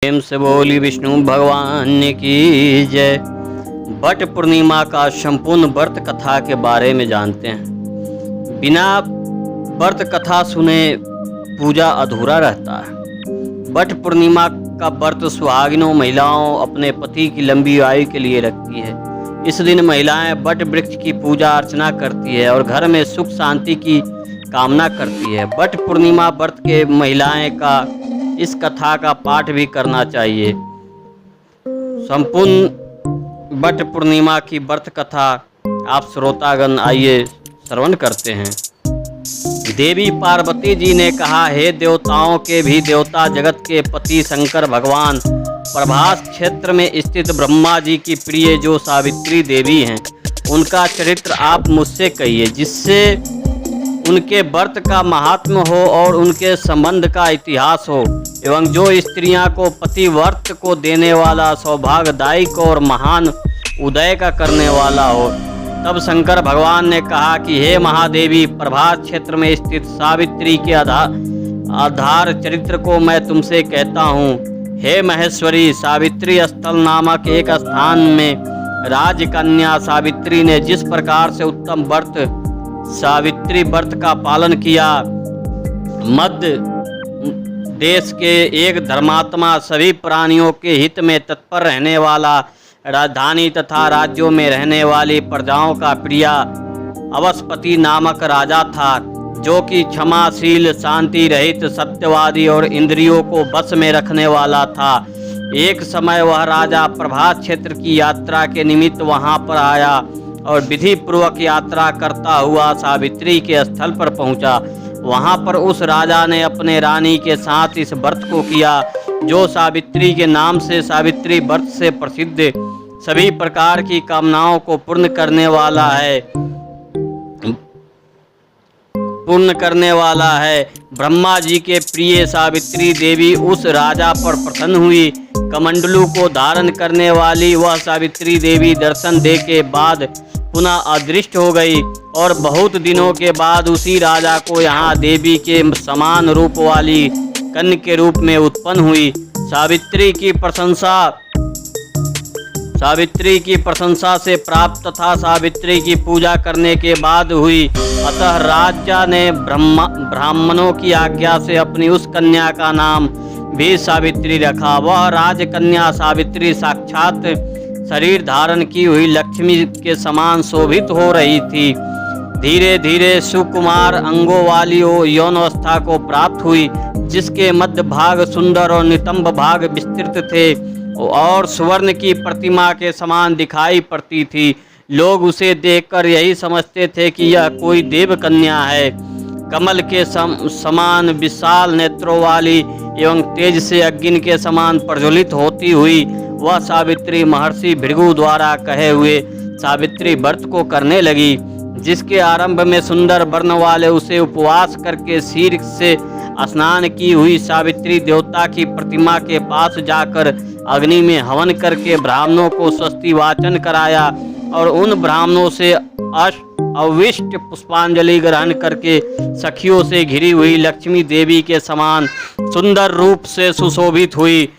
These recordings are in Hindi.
प्रेम से बोली विष्णु भगवान की जय। बट पूर्णिमा का संपूर्ण व्रत कथा के बारे में जानते हैं। बिना व्रत कथा सुने पूजा अधूरा रहता है। बट पूर्णिमा का व्रत सुहागिनों महिलाओं अपने पति की लंबी आयु के लिए रखती है। इस दिन महिलाएं बट वृक्ष की पूजा अर्चना करती है और घर में सुख शांति की कामना करती है। बट पूर्णिमा व्रत के महिलाएं का इस कथा का पाठ भी करना चाहिए। संपूर्ण बट पूर्णिमा की व्रत कथा आप श्रोतागण आइए श्रवण करते हैं। देवी पार्वती जी ने कहा, हे देवताओं के भी देवता, जगत के पति शंकर भगवान, प्रभास क्षेत्र में स्थित ब्रह्मा जी की प्रिय जो सावित्री देवी हैं, उनका चरित्र आप मुझसे कहिए, जिससे उनके व्रत का महात्म्य हो और उनके संबंध का इतिहास हो, एवं जो स्त्रियां को पति व्रत को देने वाला, सौभाग्यदायक और महान उदय का करने वाला हो। तब शंकर भगवान ने कहा कि हे महादेवी, प्रभास क्षेत्र में स्थित सावित्री के आधार चरित्र को मैं तुमसे कहता हूँ। हे महेश्वरी, सावित्री स्थल नामक एक स्थान में राजकन्या सावित्री ने जिस प्रकार से उत्तम व्रत सावित्री व्रत का पालन किया, मध्य देश के एक धर्मात्मा, सभी प्राणियों के हित में तत्पर रहने वाला, राजधानी तथा राज्यों में रहने वाली प्रजाओं का प्रिय अवसपति नामक राजा था, जो कि क्षमाशील, शांति रहित, सत्यवादी और इंद्रियों को बस में रखने वाला था। एक समय वह राजा प्रभास क्षेत्र की यात्रा के निमित्त वहां पर आया और विधि पूर्वक यात्रा करता हुआ सावित्री के स्थल पर पहुंचा। वहां पर उस राजा ने अपने रानी के साथ इस व्रत को किया, जो सावित्री के नाम से सावित्री व्रत से प्रसिद्ध, सभी प्रकार की कामनाओं को पूर्ण करने वाला है। ब्रह्मा जी के प्रिय सावित्री देवी उस राजा पर प्रसन्न हुई। कमंडलू को धारण करने वाली वह सावित्री देवी दर्शन दे के बाद पुनः अदृश्य हो गई और बहुत दिनों के बाद उसी राजा को यहाँ देवी के समान रूप वाली कन्या के रूप में उत्पन्न हुई। सावित्री की प्रशंसा से प्राप्त तथा सावित्री की पूजा करने के बाद हुई। अतः राजा ने ब्राह्मणों की आज्ञा से अपनी उस कन्या का नाम भी सावित्री रखा। वह राजकन्या सावित्री साक्षात शरीर धारण की हुई लक्ष्मी के समान शोभित हो रही थी। धीरे धीरे सुकुमार अंगों वाली यौनावस्था को प्राप्त हुई, जिसके मध्य भाग सुंदर और नितंब भाग विस्तृत थे और स्वर्ण की प्रतिमा के समान दिखाई पड़ती थी। लोग उसे देखकर यही समझते थे कि यह कोई देव कन्या है। कमल के समान विशाल नेत्रों वाली एवं तेज से अग्नि के समान प्रज्वलित होती हुई वह सावित्री महर्षि भृगु द्वारा कहे हुए सावित्री व्रत को करने लगी, जिसके आरंभ में सुंदर वर्ण वाले उसे उपवास करके सिर से स्नान की हुई सावित्री देवता की प्रतिमा के पास जाकर अग्नि में हवन करके ब्राह्मणों को स्वस्ति वाचन कराया और उन ब्राह्मणों से अविष्ट पुष्पांजलि ग्रहण करके सखियों से घिरी हुई लक्ष्मी देवी के समान सुंदर रूप से सुशोभित हुई।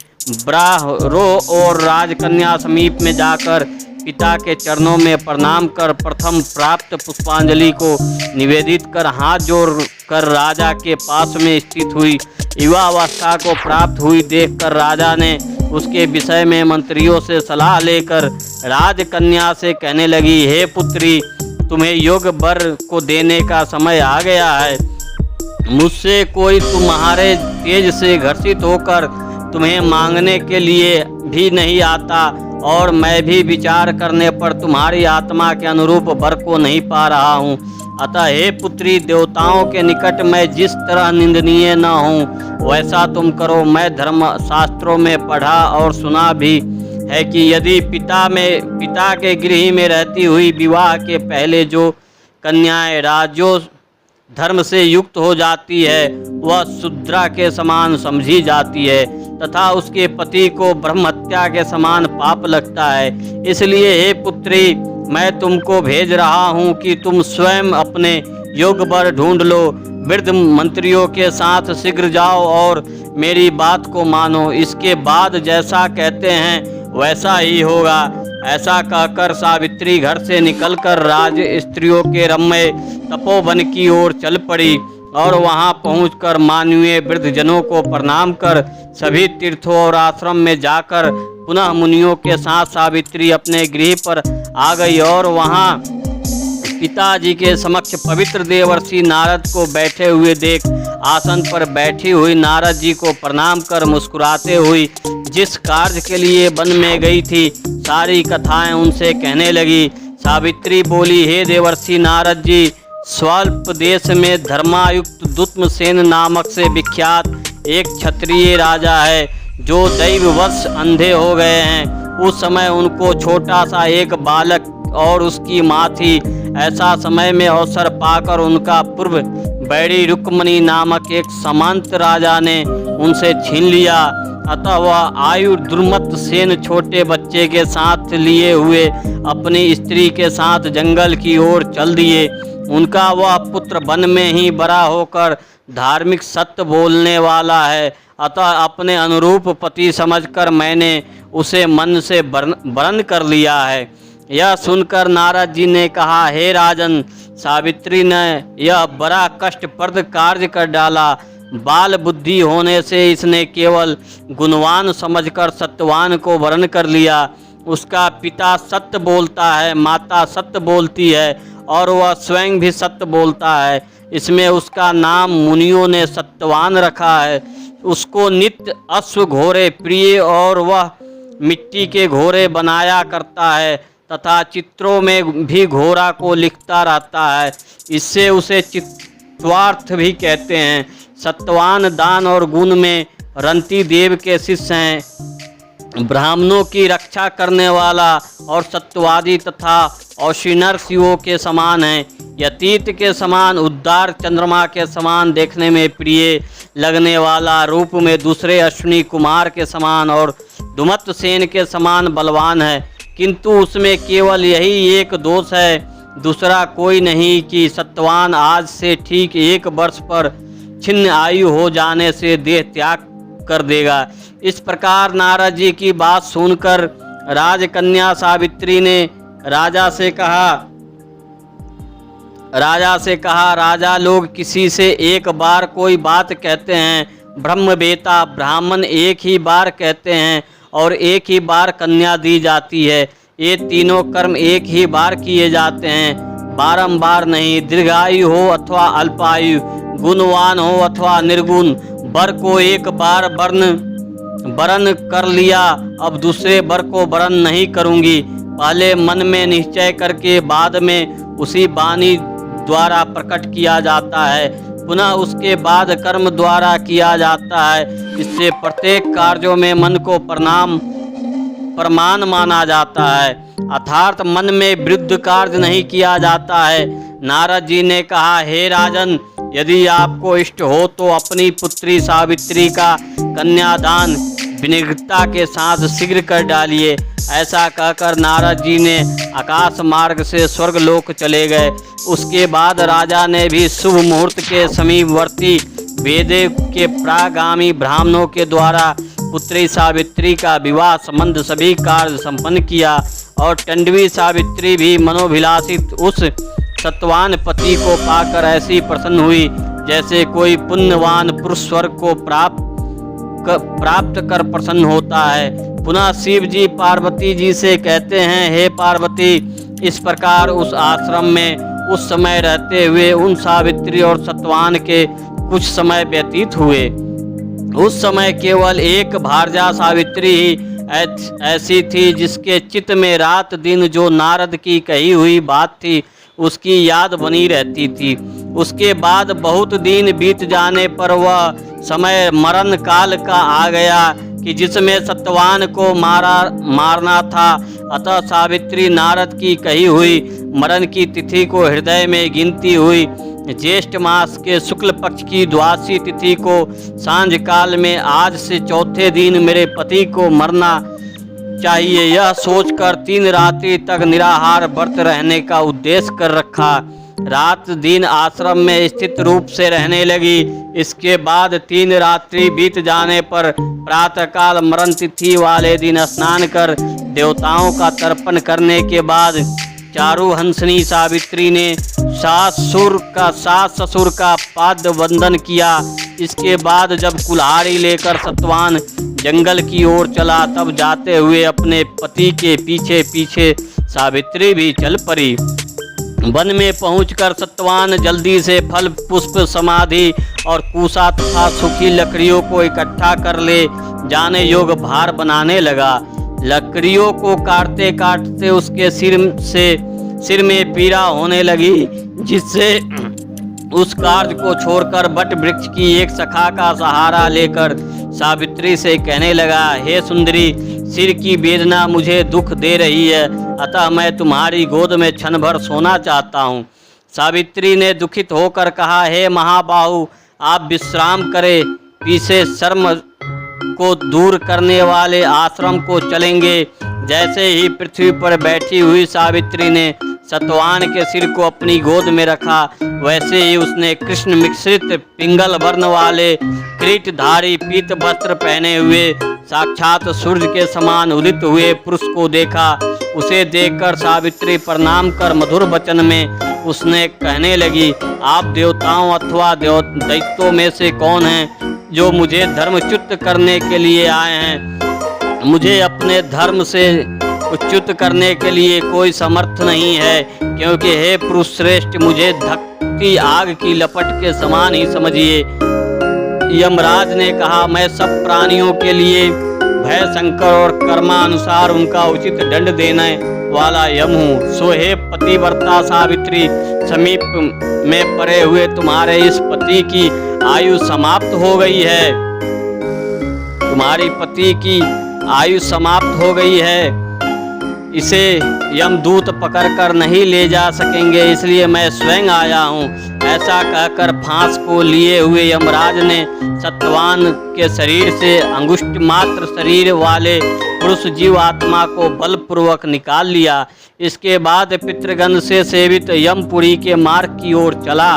ब्राह्मणों और राजकन्या समीप में जाकर पिता के चरणों में प्रणाम कर प्रथम प्राप्त पुष्पांजलि को निवेदित कर हाथ जोड़ कर राजा के पास में स्थित हुई। युवावस्था को प्राप्त हुई देखकर राजा ने उसके विषय में मंत्रियों से सलाह लेकर राजकन्या से कहने लगी, हे पुत्री, तुम्हें योग्य वर को देने का समय आ गया है। मुझसे कोई तुम्हारे तेज से घर्षित होकर तुम्हें मांगने के लिए भी नहीं आता और मैं भी विचार करने पर तुम्हारी आत्मा के अनुरूप वर को नहीं पा रहा हूँ। अतः हे पुत्री, देवताओं के निकट मैं जिस तरह निंदनीय न हूँ वैसा तुम करो। मैं धर्म शास्त्रों में पढ़ा और सुना भी है कि यदि पिता के गृह में रहती हुई विवाह के पहले जो कन्याएं राजो धर्म से युक्त हो जाती है, वह शूद्रा के समान समझी जाती है तथा उसके पति को ब्रह्म हत्या के समान पाप लगता है। इसलिए हे पुत्री, मैं तुमको भेज रहा हूँ कि तुम स्वयं अपने योग्य वर ढूंढ लो। वृद्ध मंत्रियों के साथ शीघ्र जाओ और मेरी बात को मानो। इसके बाद जैसा कहते हैं वैसा ही होगा। ऐसा कहकर सावित्री घर से निकलकर राज स्त्रियों के रम्य तपोवन की ओर चल पड़ी और वहां पहुंचकर मानवीय वृद्धजनों को प्रणाम कर सभी तीर्थों और आश्रम में जाकर पुनः मुनियों के साथ सावित्री अपने गृह पर आ गई और वहां पिताजी के समक्ष पवित्र देवर्षि नारद को बैठे हुए देख आसन पर बैठी हुई नारद जी को प्रणाम कर मुस्कुराते हुई जिस कार्य के लिए वन में गई थी सारी कथाएं उनसे कहने लगी। सावित्री बोली, हे देवर्षि नारद जी, स्वल्प देश में धर्मायुक्त दुत्मसेन नामक से विख्यात एक क्षत्रिय राजा है जो दैववश अंधे हो गए हैं। उस समय उनको छोटा सा एक बालक और उसकी माँ थी। ऐसा समय में अवसर पाकर उनका पूर्व बैरी रुक्मणी नामक एक सामंत राजा ने उनसे छीन लिया। अतः वह आयु दुर्मत सेन छोटे बच्चे के साथ लिए हुए अपनी स्त्री के साथ जंगल की ओर चल दिए। उनका वह पुत्र वन में ही बड़ा होकर धार्मिक सत्य बोलने वाला है। अतः अपने अनुरूप पति समझकर मैंने उसे मन से वरण कर लिया है। यह सुनकर नारद जी ने कहा, हे राजन, सावित्री ने यह बड़ा कष्टप्रद कार्य कर डाला। बाल बुद्धि होने से इसने केवल गुणवान समझकर सत्यवान को वरण कर लिया। उसका पिता सत्य बोलता है, माता सत्य बोलती है और वह स्वयं भी सत्य बोलता है। इसमें उसका नाम मुनियों ने सत्यवान रखा है। उसको नित्य अश्व घोड़े प्रिय और वह मिट्टी के घोड़े बनाया करता है तथा चित्रों में भी घोड़ा को लिखता रहता है। इससे उसे चित्वार्थ भी कहते हैं। सत्यवान दान और गुण में रंती देव के शिष्य हैं। ब्राह्मणों की रक्षा करने वाला और सत्यवादी तथा औशिनर शिवों के समान है। यतीत के समान उद्दार, चंद्रमा के समान देखने में प्रिय लगने वाला, रूप में दूसरे अश्विनी कुमार के समान और दुमत सेन के समान बलवान है। किंतु उसमें केवल यही एक दोष है, दूसरा कोई नहीं कि सत्यवान आज से ठीक 1 वर्ष पर छिन्न आयु हो जाने से देह त्याग कर देगा। इस प्रकार नारद जी की बात सुनकर राजकन्या सावित्री ने राजा से कहा, राजा लोग किसी से एक बार कोई बात कहते हैं, ब्रह्मवेता ब्राह्मण एक ही बार कहते हैं और एक ही बार कन्या दी जाती है। ये तीनों कर्म एक ही बार किए जाते हैं, बारंबार नहीं। दीर्घायु हो अथवा अल्पायु, गुणवान हो अथवा निर्गुण, वर को एक बार वरण कर लिया, अब दूसरे वर को वरण नहीं करूंगी। पहले मन में निश्चय करके बाद में उसी वाणी द्वारा प्रकट किया जाता है, पुनः उसके बाद कर्म द्वारा किया जाता है। इससे प्रत्येक कार्यों में मन को प्रमाण माना जाता है, अर्थात मन में विरुद्ध कार्य नहीं किया जाता है। नारद जी ने कहा, हे राजन, यदि आपको इष्ट हो तो अपनी पुत्री सावित्री का कन्यादान विनिग्रहता के साथ शीघ्र कर डालिए। ऐसा कहकर नारद जी ने आकाश मार्ग से स्वर्गलोक चले गए। उसके बाद राजा ने भी शुभ मुहूर्त के समीपवर्ती वेदे के प्रागामी ब्राह्मणों के द्वारा पुत्री सावित्री का विवाह संबंध सभी कार्य संपन्न किया और टंडवी सावित्री भी मनोभिलाषित उस सत्वान पति को पाकर ऐसी प्रसन्न हुई जैसे कोई पुण्यवान पुरुष स्वर्ग को प्राप्त कर प्रसन्न होता है। पुनः शिव जी पार्वती जी से कहते हैं, हे पार्वती, इस प्रकार उस आश्रम में उस समय रहते हुए उन सावित्री और सत्वान के कुछ समय व्यतीत हुए। उस समय केवल एक भारजा सावित्री ही ऐसी थी जिसके चित्त में रात दिन जो नारद की कही हुई बात थी उसकी याद बनी रहती थी। उसके बाद बहुत दिन बीत जाने पर वह समय मरण काल का आ गया कि जिसमें सत्यवान को मारना था। अतः सावित्री नारद की कही हुई मरण की तिथि को हृदय में गिनती हुई ज्येष्ठ मास के शुक्ल पक्ष की द्वादशी तिथि को सांझ काल में आज से चौथे दिन मेरे पति को मरना चाहिए, यह सोचकर 3 रात्रि तक निराहार व्रत रहने का उद्देश्य कर रखा। रात दिन आश्रम में स्थित रूप से रहने लगी। इसके बाद 3 रात्रि बीत जाने पर प्रातःकाल मरण तिथि वाले दिन स्नान कर देवताओं का तर्पण करने के बाद चारुहंसनी सावित्री ने सास ससुर का पाद वंदन किया। इसके बाद जब कुल्हाड़ी लेकर सतवान जंगल की ओर चला, तब जाते हुए अपने पति के पीछे पीछे सावित्री भी चल पड़ी। वन में पहुंचकर सतवान जल्दी से फल पुष्प समाधि और कुशा तथा सूखी लकड़ियों को इकट्ठा कर ले जाने योग्य भार बनाने लगा। लकड़ियों को काटते काटते उसके सिर में पीड़ा होने लगी, जिससे उस कार्य को छोड़कर बट वृक्ष की एक शाखा का सहारा लेकर सावित्री से कहने लगा, हे सुंदरी, सिर की वेदना मुझे दुख दे रही है, अतः मैं तुम्हारी गोद में क्षण भर सोना चाहता हूँ। सावित्री ने दुखित होकर कहा, हे महाबाहु, आप विश्राम करें, पीछे शर्म को दूर करने वाले आश्रम को चलेंगे। जैसे ही पृथ्वी पर बैठी हुई सावित्री ने सतवान के सिर को अपनी गोद में रखा, वैसे ही उसने कृष्ण मिश्रित पिंगल वर्ण वाले किरीटधारी पीत वस्त्र पहने हुए साक्षात सूर्य के समान उदित हुए पुरुष को देखा। उसे देखकर सावित्री प्रणाम कर मधुर वचन में उसने कहने लगी, आप देवताओं अथवा दैत्यों में से कौन हैं जो मुझे धर्मच्युत करने के लिए आए हैं? मुझे अपने धर्म से उच्युत करने के लिए कोई समर्थ नहीं है, क्योंकि हे पुरुष श्रेष्ठ, मुझे धकती आग की लपट के समान ही समझिए। यमराज ने कहा, मैं सब प्राणियों के लिए भय संकर और कर्मानुसार उनका उचित दंड देने वाला यम हूँ। सो हे पतिव्रता सावित्री, समीप में पड़े हुए तुम्हारे इस पति की आयु समाप्त हो गई है। तुम्हारी पति की आयु समाप्त हो गई है, इसे यमदूत पकड़कर नहीं ले जा सकेंगे, इसलिए मैं स्वयं आया हूँ। ऐसा कहकर फांस को लिए हुए यमराज ने सतवान के शरीर से अंगुष्ठ मात्र शरीर वाले पुरुष जीवात्मा को बलपूर्वक निकाल लिया। इसके बाद पितृगण से सेवित यमपुरी के मार्ग की ओर चला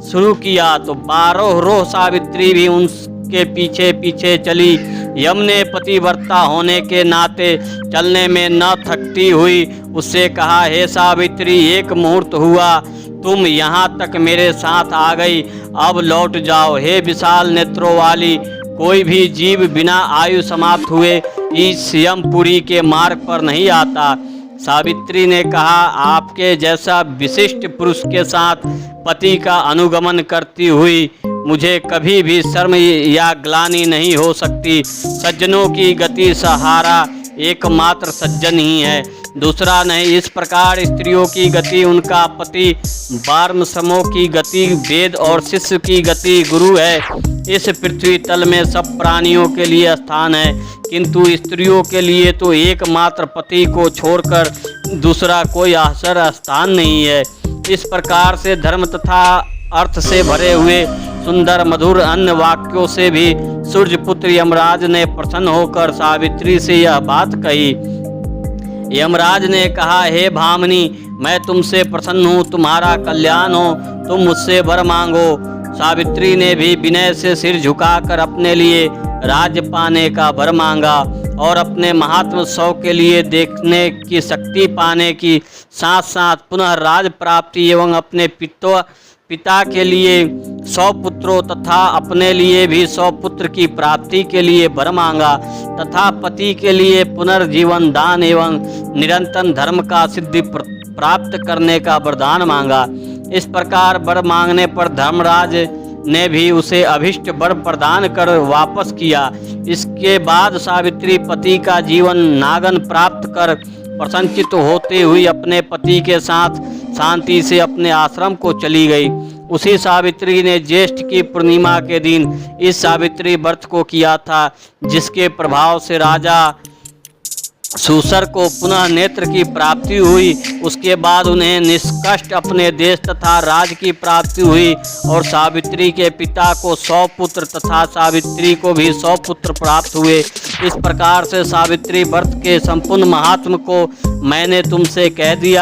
शुरू किया, तो 12 रोह सावित्री भी उनके पीछे पीछे चली। यम ने पतिव्रता होने के नाते चलने में न थकती हुई उससे कहा, हे सावित्री, एक मुहूर्त हुआ तुम यहाँ तक मेरे साथ आ गई, अब लौट जाओ। हे विशाल नेत्रों वाली, कोई भी जीव बिना आयु समाप्त हुए इस यमपुरी के मार्ग पर नहीं आता। सावित्री ने कहा, आपके जैसा विशिष्ट पुरुष के साथ पति का अनुगमन करती हुई मुझे कभी भी शर्म या ग्लानि नहीं हो सकती। सज्जनों की गति सहारा एकमात्र सज्जन ही है, दूसरा नहीं। इस प्रकार स्त्रियों की गति उनका पति, वार्मसमों की गति वेद और शिष्य की गति गुरु है। इस पृथ्वी तल में सब प्राणियों के लिए स्थान है, किंतु स्त्रियों के लिए तो एकमात्र पति को छोड़कर दूसरा कोई आश्रय स्थान नहीं है। इस प्रकार से धर्म तथा अर्थ से भरे हुए सुंदर मधुर अन्य वाक्यों से भी सूर्यपुत्र यमराज ने प्रसन्न होकर सावित्री से यह बात कही। यमराज ने कहा, हे भामिनी, मैं तुमसे प्रसन्न हूँ, तुम्हारा कल्याण हो, तुम मुझसे वर मांगो। सावित्री ने भी विनय से सिर झुकाकर अपने लिए राज्य पाने का वर मांगा और अपने महात्म सौ के लिए देखने की शक्ति पाने की साथ साथ पुनः राज प्राप्ति एवं अपने पिता के लिए 100 पुत्रों तथा अपने लिए भी 100 पुत्र की प्राप्ति के लिए वर मांगा तथा पति के लिए पुनर्जीवन दान एवं निरंतर धर्म का सिद्धि प्राप्त करने का वरदान मांगा। इस प्रकार वर मांगने पर धर्मराज ने भी उसे अभिष्ट वर प्रदान कर वापस किया। इसके बाद सावित्री पति का जीवन नागन प्राप्त कर प्रसन्नचित होते हुई अपने पति के साथ शांति से अपने आश्रम को चली गई। उसी सावित्री ने ज्येष्ठ की पूर्णिमा के दिन इस सावित्री व्रत को किया था, जिसके प्रभाव से राजा सूसर को पुनः नेत्र की प्राप्ति हुई। उसके बाद उन्हें निष्कष्ट अपने देश तथा राज की प्राप्ति हुई और सावित्री के पिता को 100 पुत्र तथा सावित्री को भी 100 पुत्र प्राप्त हुए। इस प्रकार से सावित्री व्रत के संपूर्ण महात्म को मैंने तुमसे कह दिया।